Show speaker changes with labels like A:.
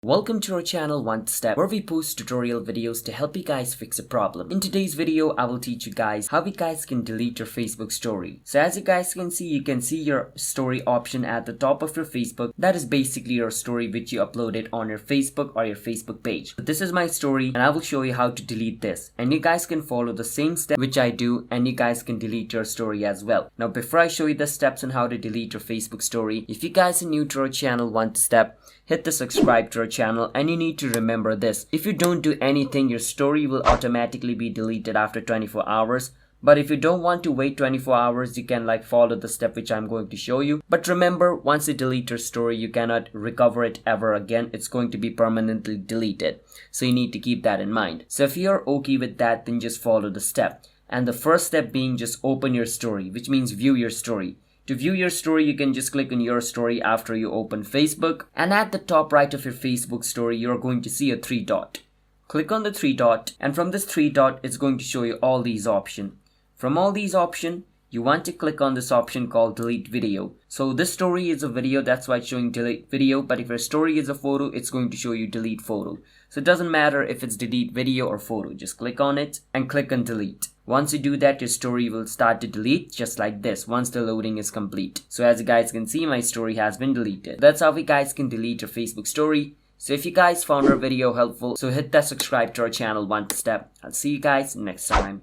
A: Welcome to our channel One Step, where we post tutorial videos to help you guys fix a problem. In today's video, I will teach you guys how you guys can delete your Facebook story. So as you guys can see your story option at the top of your Facebook. That is basically your story which you uploaded on your Facebook or your Facebook page. So this is my story and I will show you how to delete this. And you guys can follow the same step which I do and you guys can delete your story as well. Now before I show you the steps on how to delete your Facebook story, if you guys are new to our channel One Step, hit the subscribe to our channel and you need to remember this. If you don't do anything, your story will automatically be deleted after 24 hours. But if you don't want to wait 24 hours, you can follow the step which I'm going to show you. But remember, once you delete your story, you cannot recover it ever again. It's going to be permanently deleted. So you need to keep that in mind. So if you're okay with that, then just follow the step. And the first step being just open your story, which means view your story. To view your story, you can just click on your story after you open Facebook. And at the top right of your Facebook story, you're going to see a 3 dot. Click on the 3 dot and from this 3 dot, it's going to show you all these options. From all these options, you want to click on this option called delete video. So this story is a video, that's why it's showing delete video. But if your story is a photo, it's going to show you delete photo. So it doesn't matter if it's delete video or photo. Just click on it and click on delete. Once you do that, your story will start to delete just like this once the loading is complete. So as you guys can see, my story has been deleted. That's how you guys can delete your Facebook story. So if you guys found our video helpful, so hit that subscribe to our channel One Step. I'll see you guys next time.